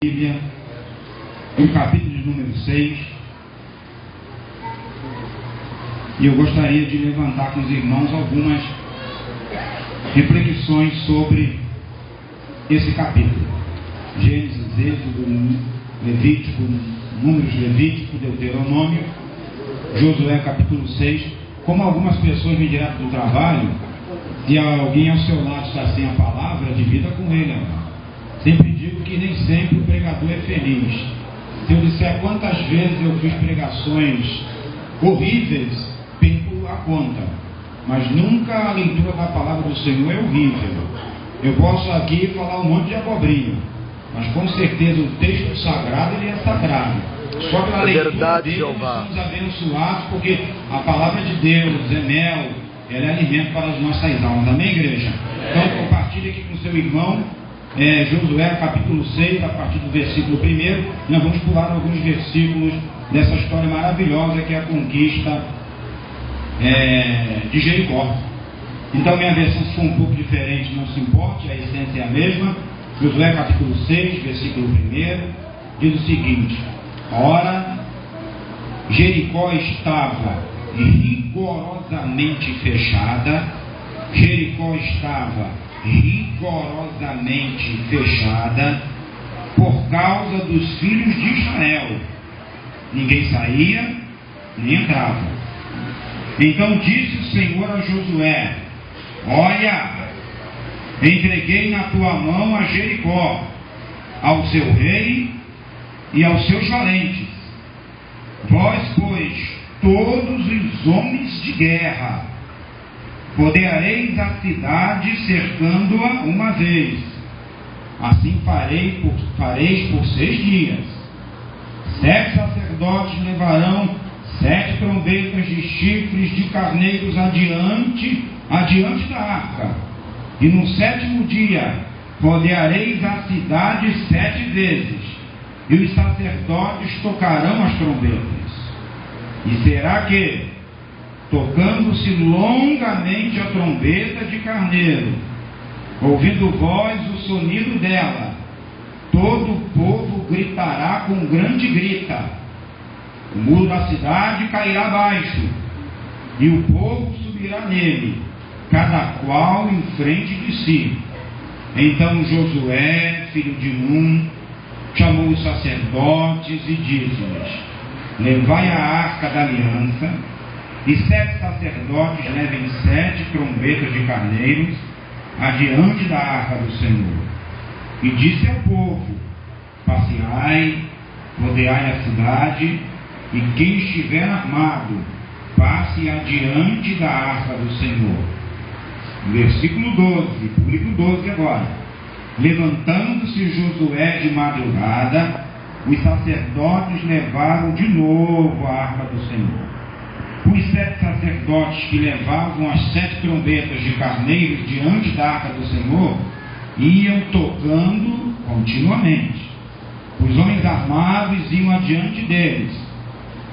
Bíblia, no capítulo de número 6, e eu gostaria de levantar com os irmãos algumas reflexões sobre esse capítulo. Gênesis, Êxodo, Levítico, Números, Levítico, Deuteronômio, Josué capítulo 6. Como algumas pessoas me direto do trabalho, se alguém ao seu lado está sem a palavra, divida com ele, amado. Sempre digo que nem sempre o pregador é feliz. Se eu disser quantas vezes eu fiz pregações horríveis, perco a conta. Mas nunca a leitura da palavra do Senhor é horrível. Eu posso aqui falar um monte de abobrinha, mas com certeza o texto sagrado ele é sagrado. Só pela leitura dele nós somos abençoados, porque a palavra de Deus é mel, ela é alimento para as nossas almas. Amém, igreja? Então compartilhe aqui com o seu irmão. Josué capítulo 6, a partir do versículo 1, nós vamos pular alguns versículos dessa história maravilhosa que é a conquista de Jericó. Então minha versão, se for um pouco diferente, não se importe, a essência é a mesma. Josué capítulo 6, versículo 1, diz o seguinte: ora, Jericó estava rigorosamente fechada. Jericó estava rigorosamente fechada por causa dos filhos de Israel. Ninguém saía, nem entrava. Então disse o Senhor a Josué: olha, entreguei na tua mão a Jericó, ao seu rei e aos seus valentes. Vós, pois, todos os homens de guerra, rodeareis a cidade cercando-a uma vez. Assim fareis por 6 dias. 7 sacerdotes levarão 7 trombetas de chifres de carneiros adiante da arca. E no 7º dia rodeareis a cidade 7 vezes. E os sacerdotes tocarão as trombetas. E será que, tocando-se longamente a trombeta de carneiro, ouvindo vós o sonido dela, todo o povo gritará com grande grita. O muro da cidade cairá abaixo, e o povo subirá nele, cada qual em frente de si. Então Josué, filho de Nun, chamou os sacerdotes e disse-lhes: levai a arca da aliança, e 7 sacerdotes levem 7 trombetas de carneiros adiante da arca do Senhor. E disse ao povo: passeai, rodeai a cidade, e quem estiver armado, passe adiante da arca do Senhor. Versículo 12, público 12 agora. Levantando-se Josué de madrugada, os sacerdotes levaram de novo a arca do Senhor. Os 7 sacerdotes que levavam as 7 trombetas de carneiros diante da arca do Senhor iam tocando continuamente. Os homens armados iam adiante deles,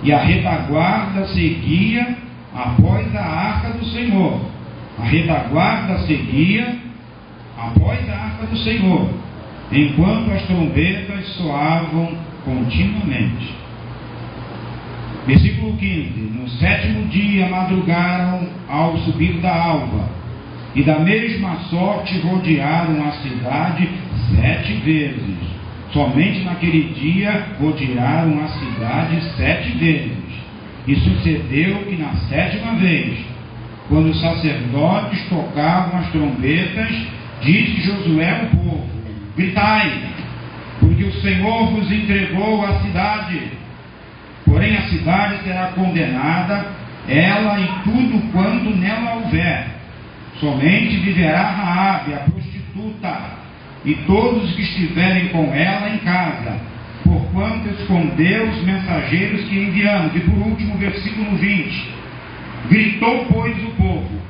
e a retaguarda seguia após a arca do Senhor. A retaguarda seguia após a arca do Senhor, enquanto as trombetas soavam continuamente. Versículo 15. No 7º dia madrugaram ao subir da alva, e da mesma sorte rodearam a cidade 7 vezes. Somente naquele dia rodearam a cidade 7 vezes. E sucedeu que na 7ª vez, quando os sacerdotes tocavam as trombetas, disse Josué ao povo: gritai, porque o Senhor vos entregou a cidade. Porém a cidade será condenada, ela e tudo quanto nela houver. Somente viverá Raabe, a prostituta, e todos os que estiverem com ela em casa, porquanto escondeu os mensageiros que enviamos. E por último, versículo 20. Gritou, pois, o povo,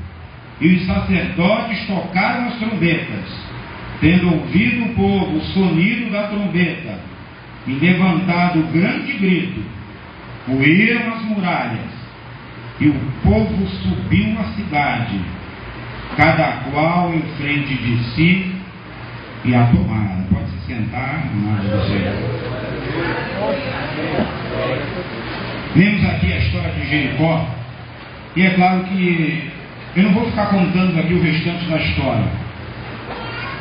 e os sacerdotes tocaram as trombetas. Tendo ouvido o povo o sonido da trombeta, e levantado grande grito, ruíram as muralhas, e o povo subiu a cidade, cada qual em frente de si, e a tomaram. Pode se sentar, amados do Senhor. Vemos aqui a história de Jericó, e é claro que eu não vou ficar contando aqui o restante da história,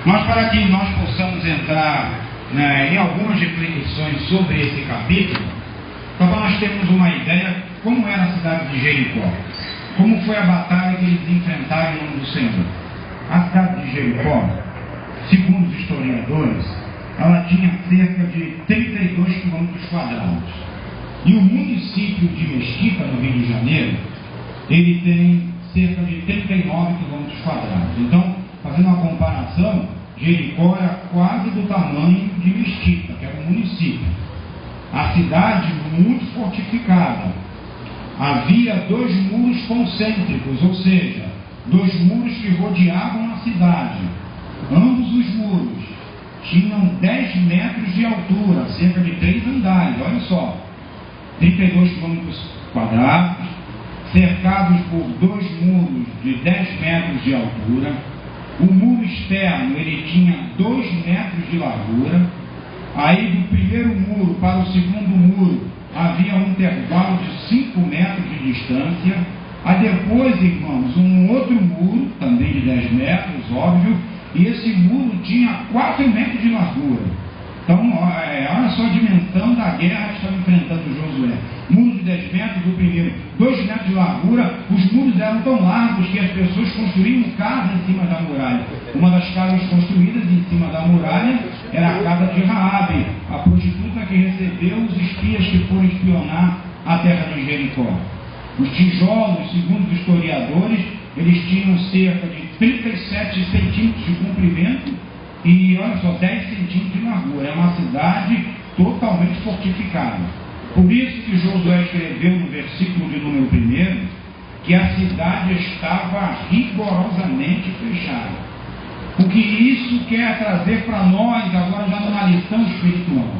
mas para que nós possamos entrar em algumas reflexões sobre esse capítulo, então nós temos uma ideia como era a cidade de Jericó, como foi a batalha que eles enfrentaram em nome do Senhor. A cidade de Jericó, segundo os historiadores, ela tinha cerca de 32 quilômetros quadrados. E o município de Mesquita, no Rio de Janeiro, ele tem cerca de 39 quilômetros quadrados. Então, fazendo uma comparação, Jericó era quase do tamanho de Mesquita, que era um município. A cidade muito fortificada. Havia 2 muros concêntricos, ou seja, 2 muros que rodeavam a cidade. Ambos os muros tinham 10 metros de altura, cerca de 3 andares, olha só, 32 quilômetros quadrados, cercados por 2 muros de 10 metros de altura. O muro externo ele tinha 2 metros de largura. Aí do primeiro muro para o segundo muro havia um intervalo de 5 metros de distância. Aí depois, irmãos, um outro muro, também de 10 metros, óbvio, e esse muro tinha 4 metros de largura. Então, olha só a dimensão da guerra que estava enfrentando Josué. Muro de 10 metros, o primeiro, 2 metros de largura. Os muros eram tão largos que as pessoas construíam casas em cima da muralha. Uma das casas construídas em cima da muralha era a casa de Raabe, a prostituta que recebeu os espias que foram espionar a terra de Jericó. Os tijolos, segundo os historiadores, eles tinham cerca de 37 centímetros de comprimento e, olha só, 10 centímetros de largura. É uma cidade totalmente fortificada. Por isso que Josué escreveu no versículo de número 1 que a cidade estava rigorosamente fechada. O que isso quer trazer para nós agora já numa lição espiritual?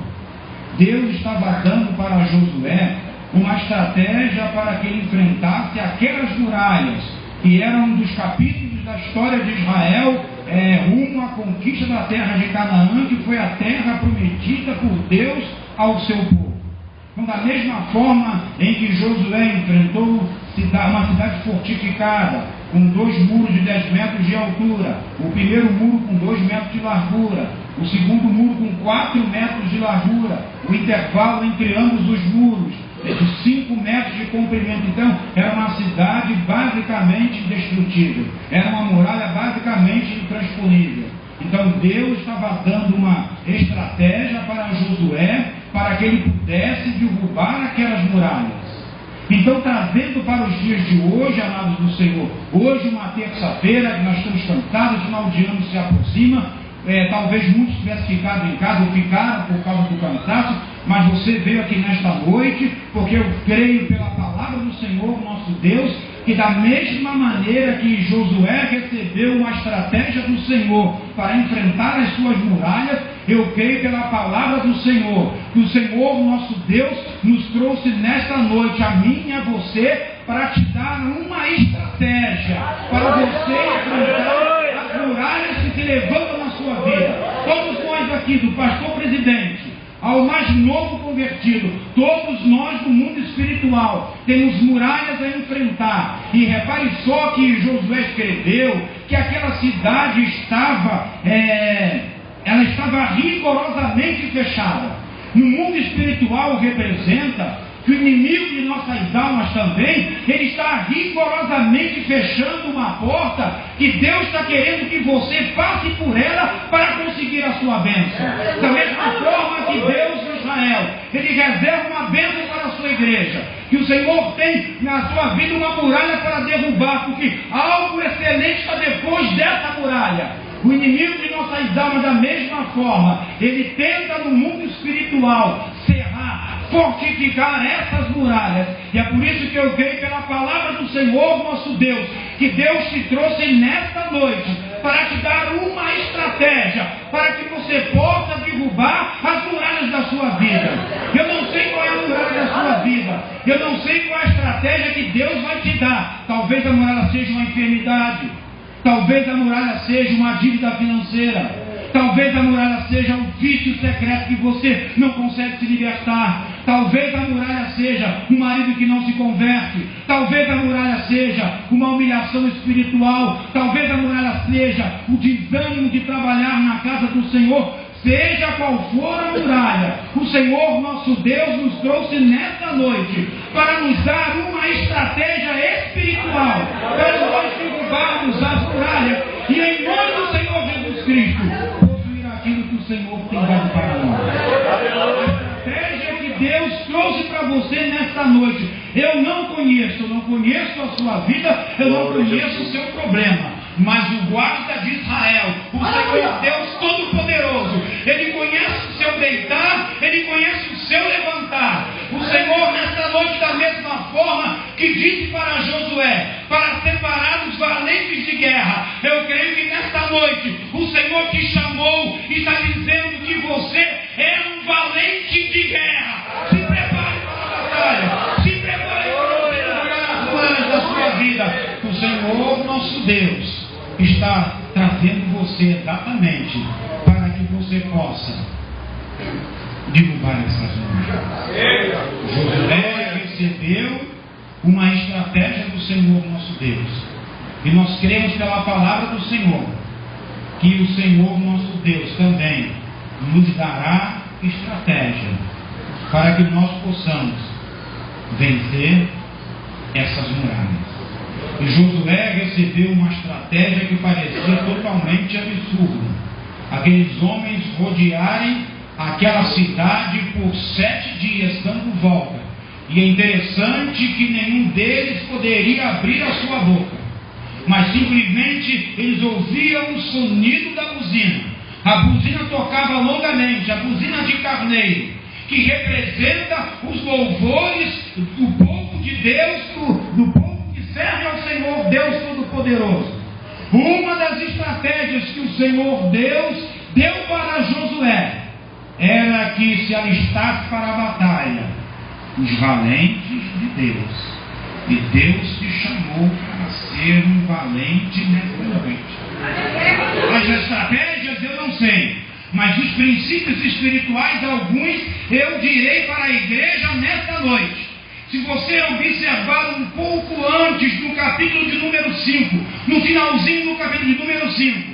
Deus estava dando para Josué uma estratégia para que ele enfrentasse aquelas muralhas que eram um dos capítulos da história de Israel, rumo à conquista da terra de Canaã, que foi a terra prometida por Deus ao seu povo. Então, da mesma forma em que Josué enfrentou uma cidade fortificada, com 2 muros de 10 metros de altura, o primeiro muro com 2 metros de largura, o segundo muro com 4 metros de largura, o intervalo entre ambos os muros de 5 metros de comprimento. Então, era uma cidade basicamente indestrutível, era uma muralha basicamente intransponível. Então, Deus estava dando uma estratégia para Josué, para que ele pudesse derrubar aquelas muralhas. Então, trazendo para os dias de hoje, amados do Senhor, hoje uma terça-feira, que nós estamos cansados, o final de ano se aproxima, talvez muitos tivessem ficado em casa ou ficaram por causa do cansaço, mas você veio aqui nesta noite, porque eu creio pela palavra do Senhor, nosso Deus, que da mesma maneira que Josué recebeu uma estratégia do Senhor para enfrentar as suas muralhas, eu creio pela palavra do Senhor, que o Senhor, nosso Deus, nos trouxe nesta noite, a mim e a você, para te dar uma estratégia, para você enfrentar as muralhas que se levantam na sua vida. Todos nós aqui, do pastor presidente ao mais novo convertido, todos nós do mundo espiritual temos muralhas a enfrentar. E repare só que Josué escreveu que aquela cidade estava rigorosamente fechada. No mundo espiritual representa que o inimigo de nossas almas também, ele está rigorosamente fechando uma porta que Deus está querendo que você passe por ela para conseguir a sua bênção. Da mesma forma que Deus de Israel, ele reserva uma bênção para a sua igreja, que o Senhor tem na sua vida uma muralha para derrubar, porque algo excelente está depois dessa muralha. O inimigo de nossas almas, da mesma forma, ele tenta no mundo espiritual cerrar, fortificar essas muralhas. E é por isso que eu creio pela palavra do Senhor nosso Deus, que Deus te trouxe nesta noite para te dar uma estratégia, para que você possa derrubar as muralhas da sua vida. Eu não sei qual é a muralha da sua vida, eu não sei qual é a estratégia que Deus vai te dar. Talvez a muralha seja uma enfermidade, talvez a muralha seja uma dívida financeira, Talvez a muralha seja um vício secreto que você não consegue se libertar. Talvez a muralha seja um marido que não se converte. Talvez a muralha seja uma humilhação espiritual. Talvez a muralha seja o desânimo de trabalhar na casa do Senhor. Seja qual for a muralha, o Senhor nosso Deus nos trouxe nesta noite para nos dar uma estratégia espiritual para nós derrubarmos as muralhas e, em nome do Senhor Jesus Cristo, possuir aquilo que o Senhor tem dado para nós. A estratégia que Deus trouxe para você nesta noite, eu não conheço a sua vida, eu não conheço o seu problema. Mas o guarda de Israel, o Senhor Deus Todo-Poderoso, Ele conhece o seu deitar, Ele conhece o seu levantar. O Senhor, nesta noite, da mesma forma que disse para Josué, para separar os valentes de guerra, eu creio que nesta noite, o Senhor te chamou e está dizendo que você é um valente de guerra. Se prepare para a batalha, se prepare para jogar as muralhas da sua vida. O Senhor, nosso Deus, está trazendo você exatamente para que você possa derrubar essas muralhas. Josué recebeu uma estratégia do Senhor nosso Deus. E nós cremos pela palavra do Senhor que o Senhor nosso Deus também nos dará estratégia para que nós possamos vencer essas muralhas. E Josué recebeu uma estratégia que parecia totalmente absurda. Aqueles homens rodearem aquela cidade por 7 dias, dando volta. E é interessante que nenhum deles poderia abrir a sua boca, mas simplesmente eles ouviam o sonido da buzina. A buzina tocava longamente, a buzina de carneiro, que representa os louvores do povo de Deus, do povo serve ao Senhor Deus Todo-Poderoso. Uma das estratégias que o Senhor Deus deu para Josué era que se alistasse para a batalha os valentes de Deus. E Deus te chamou para ser um valente nesta noite. As estratégias eu não sei, mas os princípios espirituais, alguns eu direi para a igreja nesta noite. Se você observar um pouco antes, no capítulo de número 5, no finalzinho do capítulo de número 5,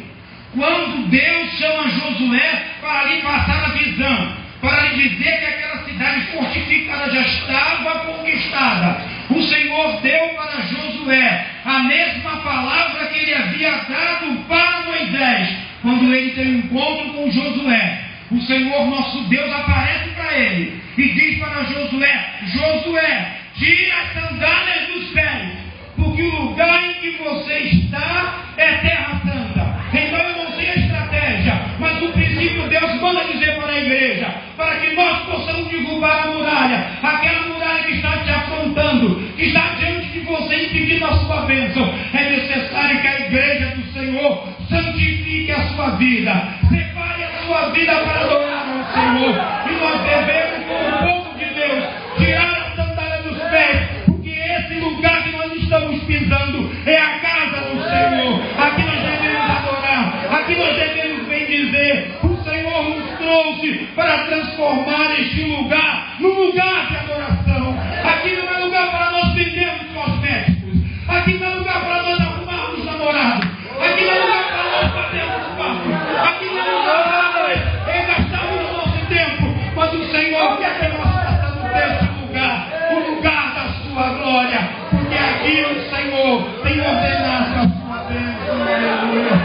quando Deus chama Josué para lhe passar a visão, para lhe dizer que aquela cidade fortificada já estava conquistada, o Senhor deu para Josué a mesma palavra que ele havia dado para Moisés, quando ele tem um encontro com Josué. O Senhor nosso Deus aparece para ele e diz para Josué: Josué, tira as sandálias dos pés, porque o lugar em que você está é terra santa. Então eu não sei a estratégia, mas o princípio Deus manda dizer para a igreja, para que nós possamos derrubar a muralha, aquela muralha que está te afrontando, que está diante de você impedindo a sua bênção. É necessário que a igreja do Senhor santifique a sua vida, separe a sua vida para adorar ao Senhor. E nós devemos, como povo de Deus, tirar a sandália dos pés, porque esse lugar que nós estamos pisando é a casa do Senhor. Aqui nós devemos adorar, aqui nós devemos bendizer. O Senhor nos trouxe para transformar este lugar num lugar de adoração. Aqui não é lugar para nós vendermos cosméticos, aqui não é lugar para nós arrumarmos namorados, aqui não é lugar para nós fazermos papo, aqui não é lugar para nós gastarmos o nosso tempo, mas o Senhor quer que nós façamos deste lugar o lugar da sua glória, porque aqui o Senhor tem ordenado a sua bênção. Aleluia.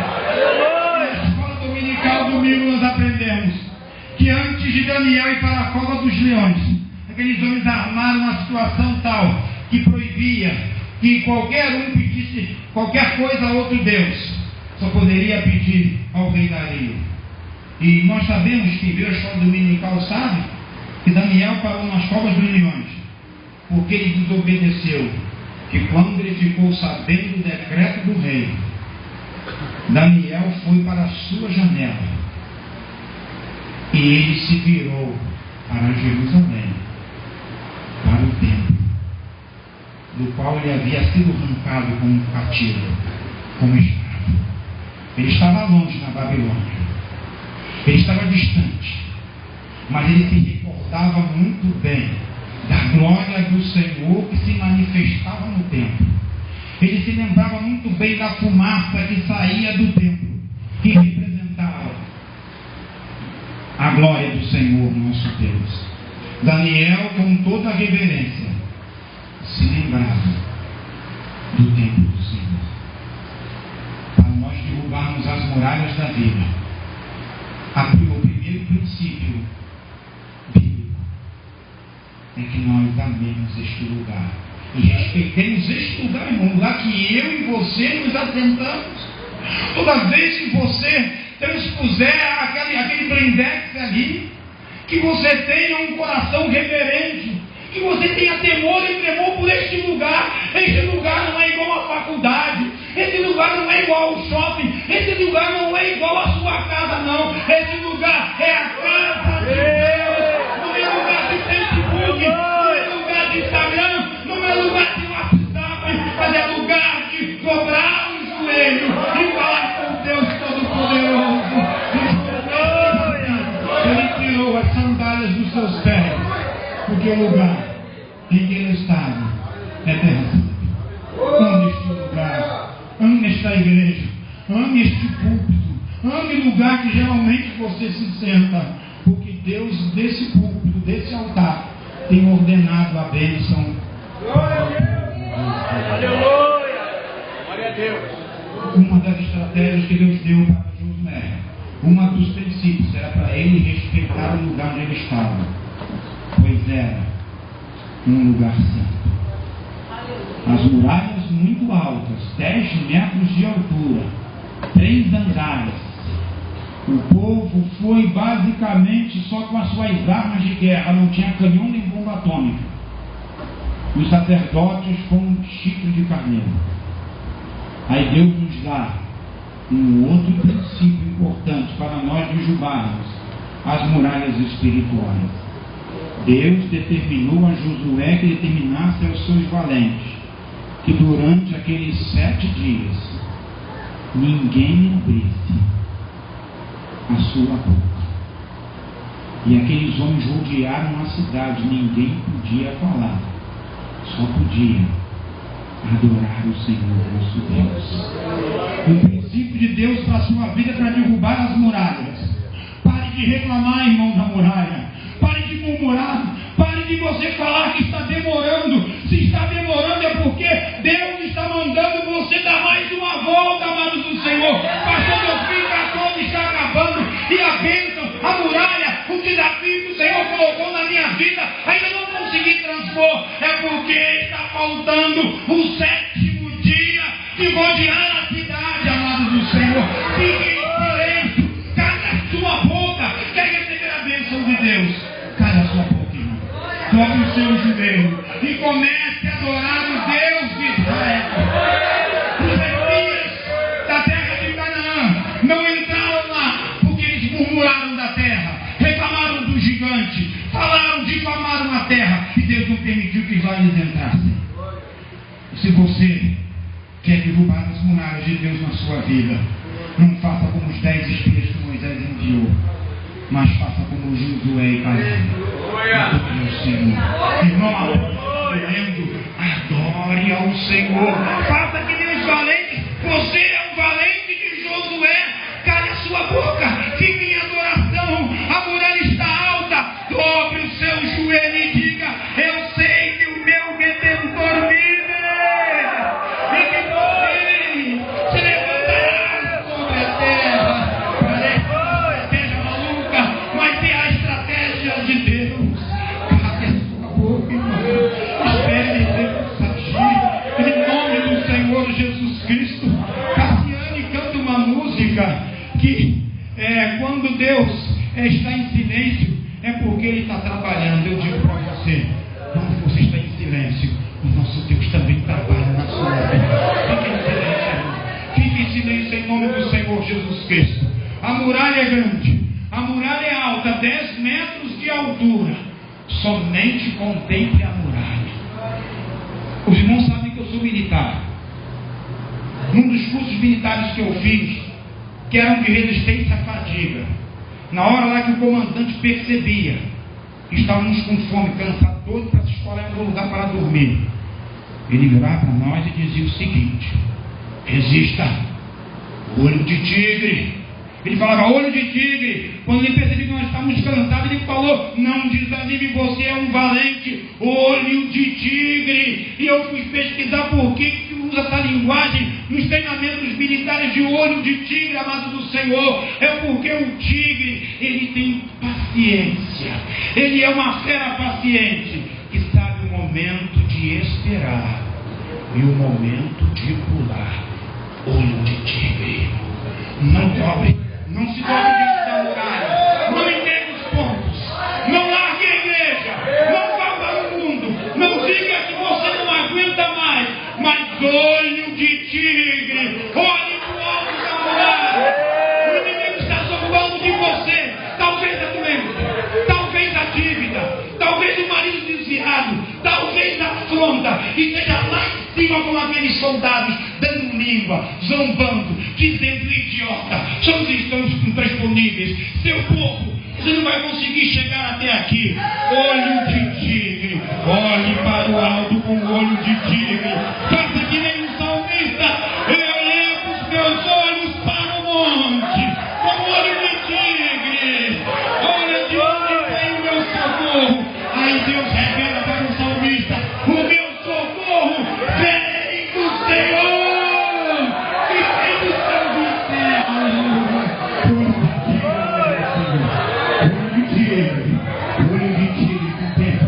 Na escola dominical, domingo, nós aprendemos que antes de Daniel ir para a cova dos leões, aqueles homens armaram uma situação tal que proibia que qualquer um pedisse qualquer coisa a outro Deus, só poderia pedir ao rei Dario. E nós sabemos, quem viu a escola dominical sabe, que Daniel parou nas covas dos leões, porque ele desobedeceu, que quando ele ficou sabendo do decreto do rei, Daniel foi para a sua janela, e ele se virou para Jerusalém, para o templo, do qual ele havia sido arrancado como cativo, como escravo. Ele estava longe na Babilônia, Ele estava distante, mas ele se recordava muito bem da glória do Senhor que se manifestava no templo. Ele se lembrava muito bem da fumaça que saía do templo, que representava a glória do Senhor nosso Deus. Daniel, com toda a reverência, se lembrava do templo do Senhor. Para nós derrubarmos as muralhas da vida, o primeiro princípio bíblico é que nós amemos este lugar e respeitemos este lugar, irmão, um lugar que eu e você nos assentamos. Toda vez que você transpuser aquele blindex ali, que você tenha um coração reverente, que você tenha temor e tremor por este lugar. Este lugar não é igual à faculdade, esse lugar não é igual ao shopping, esse lugar não é igual à sua casa, não. Esse lugar é a casa de Deus. Não é lugar de Facebook, não é lugar de Instagram, não é lugar de WhatsApp, mas é lugar de dobrar o joelho e falar com Deus Todo-Poderoso. Ele tirou as sandálias dos seus pés, porque o lugar em que ele estava é terra santa. Ame este lugar, ame esta igreja, ame este púlpito, ame o lugar que geralmente você se senta, porque Deus, desse púlpito, desse altar, tem ordenado a bênção. Aleluia! Glória a Deus! Uma das estratégias que Deus deu para Josué, uma dos princípios, era para ele respeitar o lugar onde ele estava, pois era um lugar santo. As muralhas muito altas, 10 metros de altura, 3 andares. O povo foi basicamente só com as suas armas de guerra, não tinha canhão nem bomba atômica. Os sacerdotes com um chifre de carneiro. Aí Deus nos dá um outro princípio importante para nós derrubarmos as muralhas espirituais. Deus determinou a Josué que determinasse aos seus valentes que durante aqueles 7 dias ninguém abrisse a sua boca. E aqueles homens rodearam a cidade, ninguém podia falar, só podia adorar o Senhor nosso Deus. O princípio de Deus para a sua vida é para derrubar as muralhas. Pare de reclamar, irmão, da muralha. Pare de murmurar. Pare de você falar que está demorando. Se está demorando é porque Deus está mandando você dar mais uma volta, amados do Senhor. Pastor, meu filho 14 está acabando. E a bênção, a muralha, o desafio que o Senhor colocou na minha vida, ainda não consegui transpor. É porque está faltando o 7º dia de rodear a cidade, amados do Senhor. Fique em silêncio. Cale a sua boca. Quer receber a bênção de Deus? Cale a sua boca, irmão. Dobre o seu joelho e comece a adorar o Deus de Israel. Os espias da terra de Canaã não entraram lá porque eles murmuraram da terra, reclamaram do gigante, falaram, difamaram a terra, e Deus não permitiu que eles entrassem. Se você quer derrubar as muralhas de Deus na sua vida, não faça como os 10 espias que Moisés enviou, mas faça como Josué e Caleb. Adore ao Senhor. Irmão, adore ao Senhor. Faça que nem os valentes. Você é o valente de Josué. Cale a sua boca. Fique em adoração. A muralha está alta. Dobre o seu joelho e diga: eu sei que o meu Redentor vive. E que você se levantará sobre a terra. Parece que você esteja maluca, mas é a estratégia de Deus. Cale a sua boca, irmão. Espere Deus agir. Em nome do Senhor Jesus Cristo. Cassiane canta uma música que quando Deus está em silêncio, é porque Ele está trabalhando. Eu digo para você, quando você está em silêncio, o nosso Deus também trabalha na sua vida. Fique em silêncio, irmão. Fique em silêncio em nome do Senhor Jesus Cristo. A muralha é grande, a muralha é alta, 10 metros de altura. Somente contemple a muralha. Os irmãos sabem que eu sou militar. Num dos cursos militares que eu fiz, que eram de resistência à fadiga, Na hora lá que o comandante percebia que estávamos com fome, cansados todos para se escolar em algum lugar para dormir, ele virava para nós e dizia o seguinte: resista, olho de tigre. Ele falava olho de tigre. Quando ele percebeu que nós estávamos cansados, ele falou: não desanime, você é um valente, olho de tigre. E eu fui pesquisar por que usa essa linguagem nos treinamentos militares de olho de tigre, amado do Senhor. É porque o tigre, ele tem paciência, ele é uma fera paciente, que sabe o momento de esperar e o momento de pular. Olho de tigre. Não dobre, não se dobre diante da muralha, não entregue os pontos, não largue a igreja, não vá para o mundo, não diga que você não aguenta mais, mas olho de tigre, olhe para o alto da muralha. O inimigo está zombando de você, talvez a doença, talvez a dívida, talvez o marido desviado, talvez a afronta, e seja lá em cima com aqueles soldados dando língua, zombando, dizendo: idiota, só os estamos intransponíveis, seu povo, você não vai conseguir chegar até aqui. Olho de tigre, olhe para o alto com o olho de tigre, faça que nem um salmista: eu levo os meus olhos para o monte, com o olho de tigre, olha de onde vem o meu socorro. Aí Deus revela para o salmista: o meu socorro vem do Senhor, que vem do céu dos céus. Olho de tigre com tempo,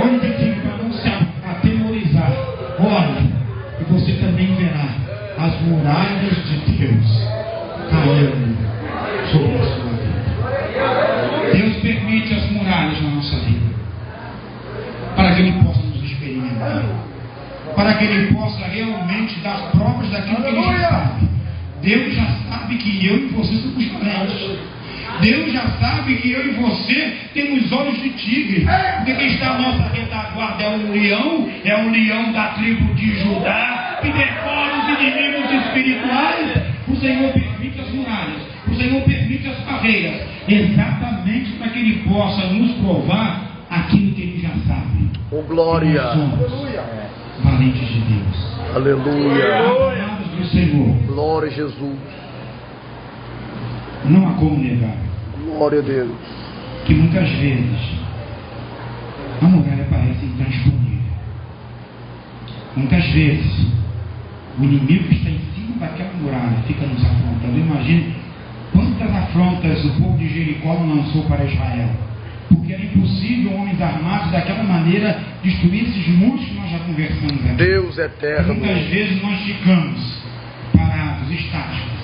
olho de tigre para não se atemorizar. Olhe, e você também verá as muralhas de Deus caindo sobre a sua vida. Deus permite as muralhas na nossa vida para que Ele possa nos experimentar, para que Ele possa realmente dar provas daquilo que Ele já sabe. Deus já sabe que eu e você somos valentes. Deus já sabe que eu e você temos olhos de tigre, porque quem está à nossa retaguarda é o leão da tribo de Judá, que devora os inimigos espirituais. O Senhor permite as muralhas, o Senhor permite as barreiras, exatamente para que Ele possa nos provar aquilo que Ele já sabe. Oh, glória! Nós somos valentes de Deus. Aleluia! Amados do Senhor. Glória a Jesus. Não há como negar Glória a Deus. que muitas vezes a muralha parece intransponível. Muitas vezes o inimigo que está em cima daquela muralha fica nos afrontando. Imagine quantas afrontas o povo de Jericó não lançou para Israel, porque era impossível homens armados daquela maneira destruir esses muros que nós já conversamos aqui. Deus eterno. Muitas vezes nós ficamos parados, estáticos.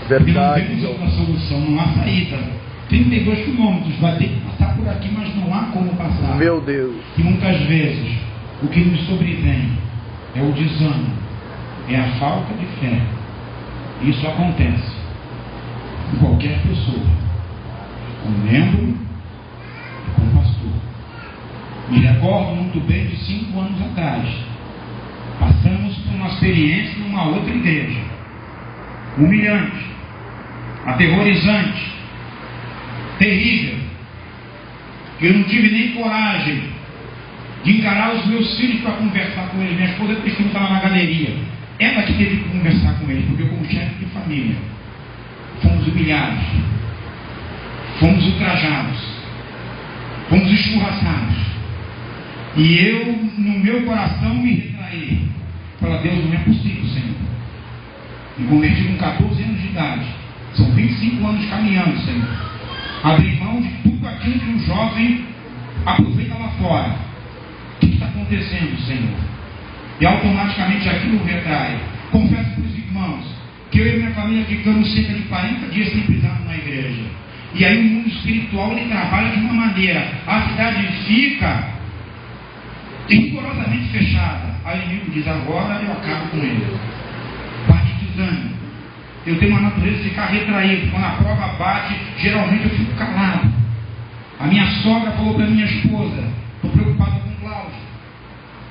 Verdade. Não temos outra solução, não há saída. 32 quilômetros, vai ter que passar por aqui, mas não há como passar. Meu Deus. E muitas vezes o que nos sobrevém é o desânimo, é a falta de fé. Isso acontece com qualquer pessoa, com membro e com pastor. Me recordo muito bem de 5 anos atrás. Passamos por uma experiência numa outra igreja, humilhante, aterrorizante, terrível, que eu não tive nem coragem de encarar os meus filhos para conversar com eles. Minha esposa Cristina estava na galeria, ela que teve que conversar com eles, porque eu, como chefe de família, fomos humilhados, fomos ultrajados, fomos escorraçados, e eu, no meu coração, me retraí. Falei: Deus, não é possível, Senhor. Me converti com 14 anos de idade, são 25 anos caminhando, Senhor. Abri mão de tudo aquilo que um jovem aproveita lá fora. O que está acontecendo, Senhor? E automaticamente aquilo retrai. Confesso para os irmãos que eu e minha família ficamos cerca de 40 dias sem pisar numa igreja. E aí o mundo espiritual ele trabalha de uma maneira. A cidade fica rigorosamente fechada. Aí o inimigo diz: agora eu acabo com ele. Bate desânimo. Eu tenho uma natureza de ficar retraído. Quando a prova bate, geralmente eu fico calado. A minha sogra falou para minha esposa: estou preocupado com o Cláudio.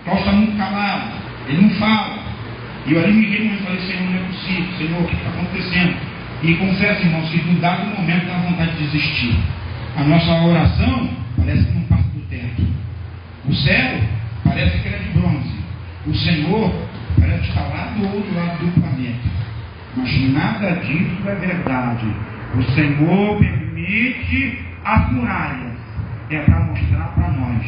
Cláudio está muito calado, ele não fala. E eu ali me reuni e falei: Senhor, não é possível, Senhor, o que está acontecendo? E confesso, irmãos, que em dado momento dá vontade de desistir. A nossa oração parece que não passa do teto. O céu parece que é de bronze. O Senhor parece estar lá do outro lado do planeta. Mas nada disso é verdade. O Senhor permite as muralhas. É para mostrar para nós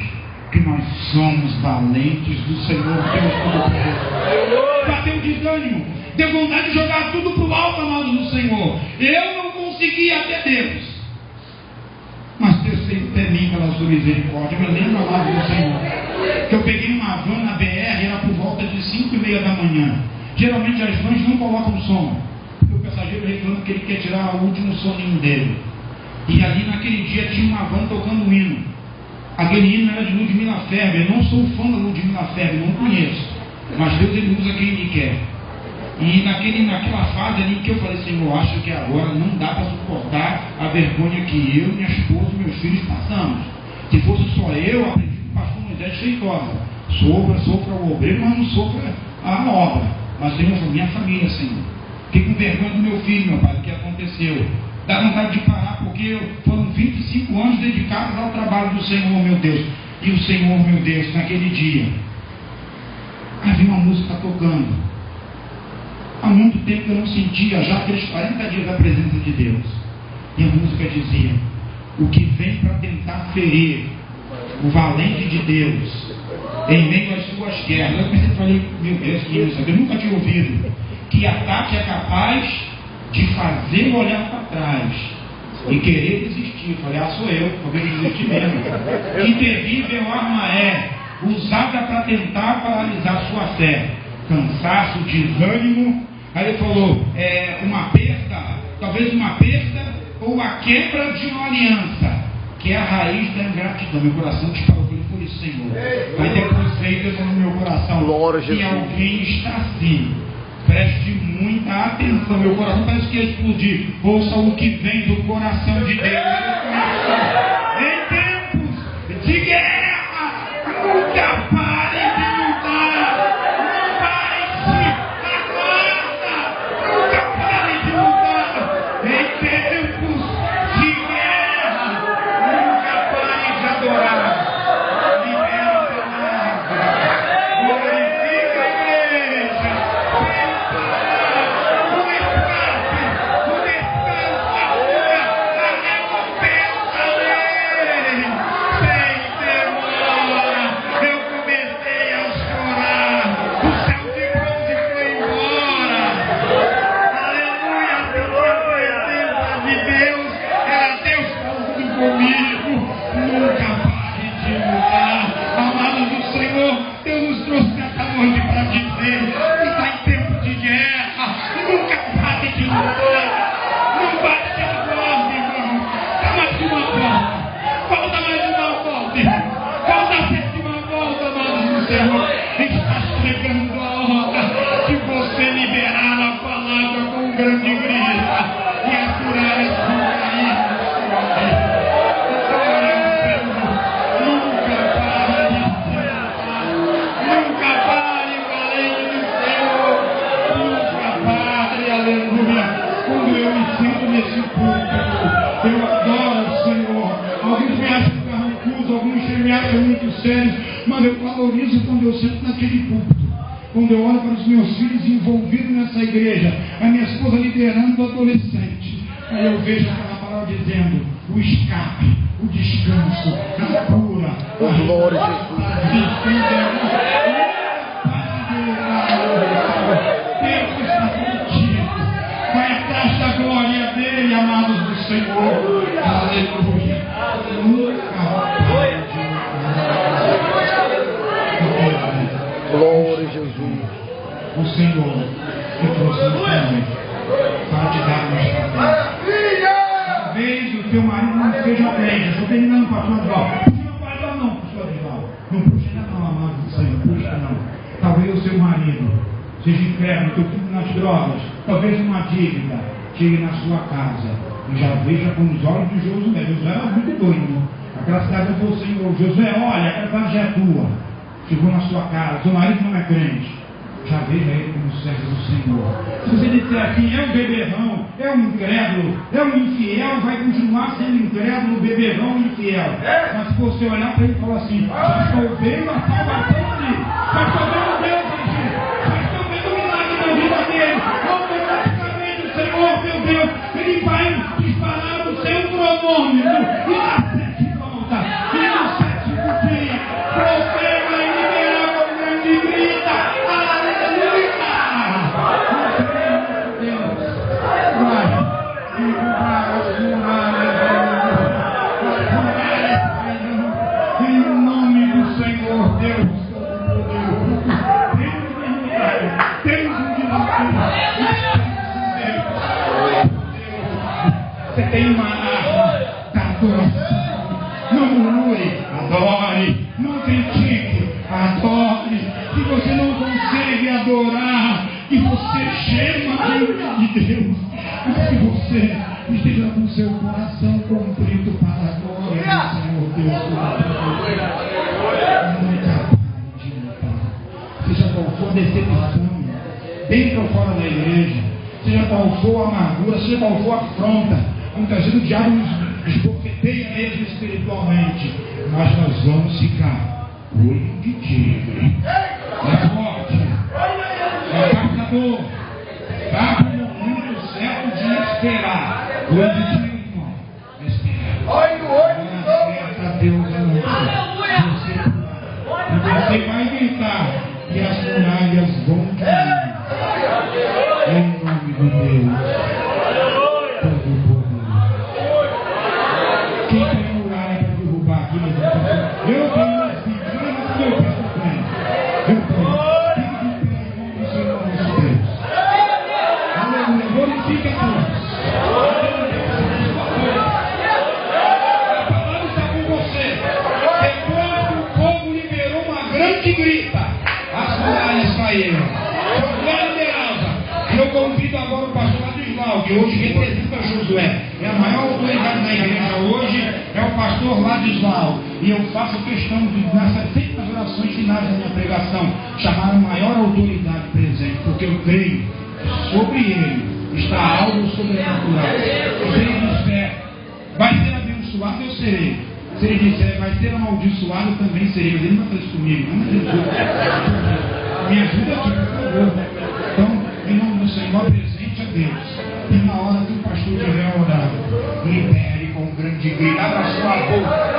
que nós somos valentes do Senhor Deus Todo-Poderoso. Bateu desânimo, deu vontade de jogar tudo para o alto, amados do Senhor. Eu não consegui até Deus. Mas Deus tem mim pela sua misericórdia. Eu me lembro, amados do Senhor, que eu peguei uma van na BR, era por volta de 5h30 da manhã. Geralmente as vans não colocam som, porque o passageiro reclama que ele quer tirar o último soninho dele. E ali naquele dia tinha uma van tocando um hino. Aquele hino era de Ludmila Ferber. Eu não sou fã da Ludmila Ferber, não conheço. Mas Deus ele usa quem ele quer. E naquela fase ali que eu falei, Senhor, acho que agora não dá para suportar a vergonha que eu, minha esposa e meus filhos passamos. Se fosse só eu, aprendi com o pastor Moisés Feitosa. Sofra o obreiro, mas não sofra a obra. Mas Senhor, minha família, Senhor. Fiquei com vergonha do meu filho, meu pai, o que aconteceu. Dá vontade de parar, porque foram 25 anos dedicados ao trabalho do Senhor, meu Deus. E o Senhor, meu Deus, naquele dia, havia uma música tocando. Há muito tempo eu não sentia já aqueles 40 dias da presença de Deus. E a música dizia: o que vem para tentar ferir o valente de Deus em meio às suas guerras. Eu pensei, falei, meu Deus, que isso, eu nunca tinha ouvido. Que ataque é capaz de fazer olhar para trás e querer desistir. Falei, sou eu, talvez desistir mesmo. Que terrível arma é usada para tentar paralisar sua fé. Cansaço, desânimo. Aí ele falou, uma perda, talvez uma perda ou a quebra de uma aliança, que é a raiz da ingratidão. Meu coração disparou por isso, Senhor. Aí depois veio Deus no meu coração. Glória a e Jesus. alguém está assim. Preste muita atenção, meu coração parece que ia explodir. Ouça o que vem do coração de Deus. Em tempos de guerra, nunca pare de lutar. Não baixe a guarda. Nunca pare de lutar. Em tempos de guerra, nunca pare de adorar. Libera a palavra. Glorifica a igreja. Mas eu valorizo quando eu sento naquele púlpito, quando eu olho para os meus filhos envolvidos nessa igreja, a minha esposa liderando o adolescente. Aí eu vejo aquela palavra dizendo: o escape, o descanso, a cura, a glória a Jesus. Deus está contigo. Vai atrás da glória dele, amados do Senhor. Aleluia. Glória a Jesus. O Senhor te trouxe no caminho para te dar uma estratégia. Talvez o teu marido não seja crente. Estou terminando, pastor Adval. Não, pastor Adval. Não puxa não, amado do Senhor. Puxa não. Talvez o seu marido seja inferno, teu filho nas drogas. Talvez uma dívida chegue na sua casa. E já veja com os olhos de Josué. Josué era muito doido. Aquela cidade falou: Senhor, Josué, olha, aquela cidade já é tua. Chegou na sua casa, seu marido não é crente. já veja ele como servo do Senhor. Se você disser aqui, é um beberrão, é um incrédulo, é um infiel, vai continuar sendo incrédulo, beberrão e infiel. Mas se você olhar para ele e falar assim, já estou vendo a salvação ali, já estou vendo Deus agir, já estou vendo o milagre na vida dele, automaticamente o Senhor, meu Deus, ele vai disparar o seu cronômetro e na sete volta, e no sétimo dia, proclama e liberar com grande grita, aleluia! Deus, vai, em nome do Senhor, Deus, temos um desafio. Você tem uma arma da adoração. Não murmure, adore. Não critique, adore. Se você não consegue adorar, que você chama de Deus. Mas que você esteja com seu coração contrito para a glória do Senhor Deus. Nunca pare de lutar. Seja qual for a decepção, dentro ou fora da igreja, seja qual for a amargura, seja qual for a afronta, muitas vezes o diabo nos esbofeteia mesmo espiritualmente, mas nós vamos ficar olho de tigre, é forte, é caçador, está no momento certo de esperar, olho de tigre, irmão, esperar, acerta a Deus a noite, você vai gritar e as muralhas vão cair, em nome de Deus. Quem tem muralha para derrubar aqui, eu tenho uma figura no meu pé na frente. Eu tenho. Fique de pé em nome do Senhor nosso Deus. Aleluia. Glorifique a Deus. A palavra está com você. Depois que o povo liberou uma grande grita, as muralhas caíram. Josué liderava. Eu convido agora o pastor Ladislau, que hoje representa Josué. É a maior autoridade da igreja hoje, é o pastor Ladislau. E eu faço questão de, sempre nas orações finais da minha pregação, chamar a maior autoridade presente, porque eu creio que sobre ele está algo sobrenatural. Se ele disser, vai ser abençoado, eu serei. Se ele disser, vai ser amaldiçoado, eu também serei. Mas ele não fez comigo, não me ajuda. Me ajuda aqui, por favor. Então, em nome do Senhor, presente a Deus. E na hora que o pastor tiver orado, libere com grande grito, abra sua boca.